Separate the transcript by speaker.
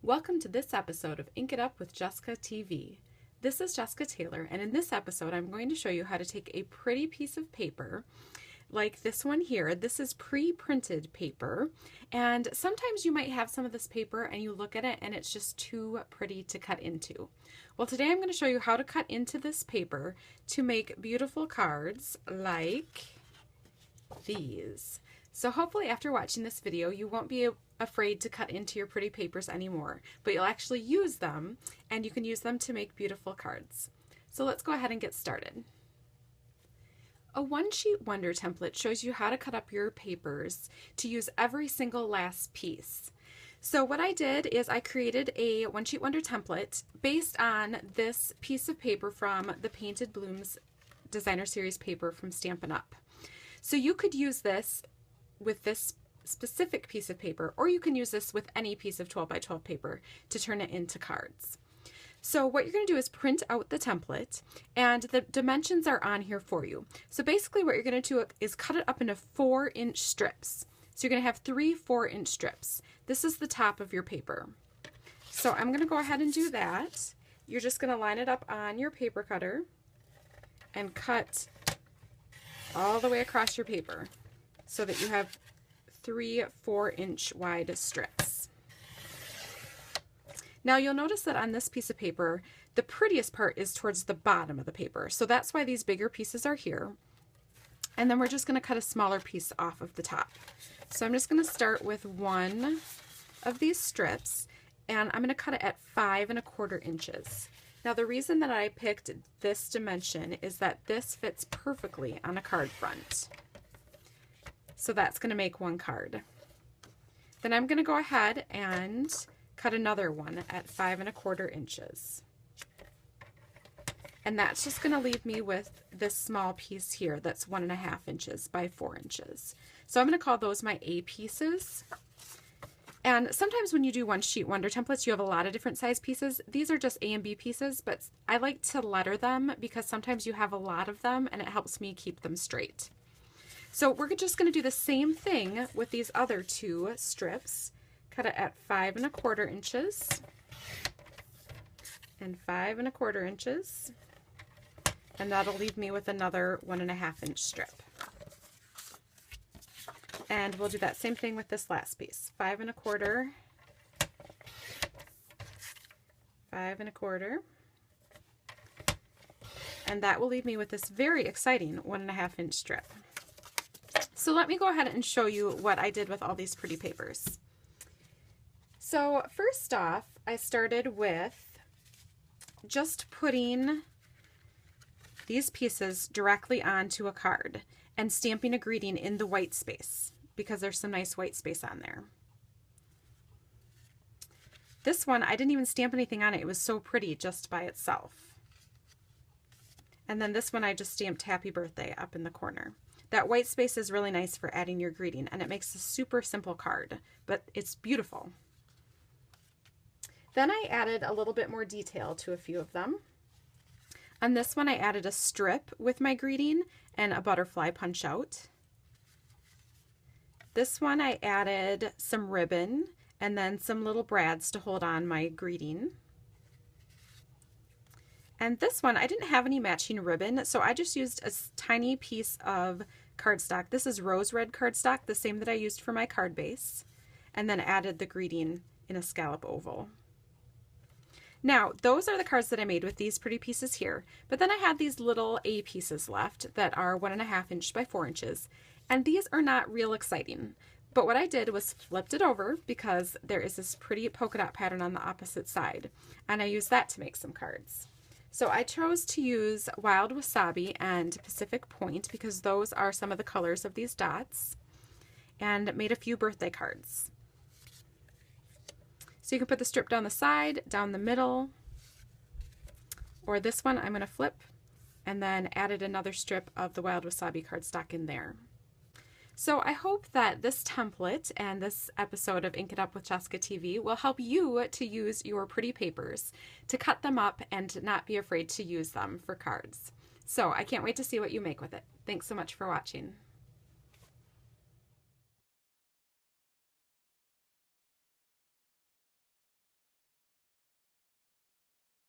Speaker 1: Welcome to this episode of Ink It Up with Jessica TV. This is Jessica Taylor, and in this episode I'm going to show you how to take a pretty piece of paper like this one here. This is pre-printed paper, and sometimes you might have some of this paper and you look at it and it's just too pretty to cut into. Well, today I'm going to show you how to cut into this paper to make beautiful cards like these. So hopefully after watching this video you won't be afraid to cut into your pretty papers anymore, but you'll actually use them, and you can use them to make beautiful cards. So let's go ahead and get started. A One Sheet Wonder template shows you how to cut up your papers to use every single last piece. So what I did is I created a One Sheet Wonder template based on this piece of paper from the Painted Blooms Designer Series paper from Stampin' Up. So you could use this with this specific piece of paper, or you can use this with any piece of 12 by 12 paper to turn it into cards. So what you're going to do is print out the template, and the dimensions are on here for you. So basically what you're going to do is cut it up into 4-inch strips. So you're going to have 3 4-inch strips. This is the top of your paper. So I'm going to go ahead and do that. You're just going to line it up on your paper cutter and cut all the way across your paper so that you have 3 4-inch wide strips. Now you'll notice that on this piece of paper, the prettiest part is towards the bottom of the paper. So that's why these bigger pieces are here. And then we're just going to cut a smaller piece off of the top. So I'm just going to start with one of these strips, and I'm going to cut it at 5 1/4 inches. Now the reason that I picked this dimension is that this fits perfectly on a card front. So that's going to make one card. Then I'm going to go ahead and cut another one at 5 1/4 inches. And that's just going to leave me with this small piece here that's 1 1/2 inches by 4 inches. So I'm going to call those my A pieces. And sometimes when you do One Sheet Wonder templates, you have a lot of different size pieces. These are just A and B pieces, but I like to letter them because sometimes you have a lot of them and it helps me keep them straight. So we're just going to do the same thing with these other 2 strips. Cut it at 5 1/4 inches and 5 1/4 inches, and that'll leave me with another 1 1/2 inch strip. And we'll do that same thing with this last piece. 5 1/4, 5 1/4, and that will leave me with this very exciting 1 1/2 inch strip. So let me go ahead and show you what I did with all these pretty papers. So first off, I started with just putting these pieces directly onto a card and stamping a greeting in the white space because there's some nice white space on there. This one, I didn't even stamp anything on it. It was so pretty just by itself. And then this one, I just stamped Happy Birthday up in the corner. That white space is really nice for adding your greeting, and it makes a super simple card, but it's beautiful. Then I added a little bit more detail to a few of them. On this one, I added a strip with my greeting and a butterfly punch out. This one, I added some ribbon and then some little brads to hold on my greeting. And this one, I didn't have any matching ribbon, so I just used a tiny piece of cardstock. This is rose red cardstock, the same that I used for my card base, and then added the greeting in a scallop oval. Now, those are the cards that I made with these pretty pieces here, but then I had these little A pieces left that are 1 1/2 inch by 4 inches, and these are not real exciting. But what I did was flipped it over because there is this pretty polka dot pattern on the opposite side, and I used that to make some cards. So I chose to use Wild Wasabi and Pacific Point because those are some of the colors of these dots, and made a few birthday cards. So you can put the strip down the side, down the middle, or this one I'm going to flip and then added another strip of the Wild Wasabi cardstock in there. So I hope that this template and this episode of Ink It Up with Jessica TV will help you to use your pretty papers, to cut them up and not be afraid to use them for cards. So I can't wait to see what you make with it. Thanks so much for watching.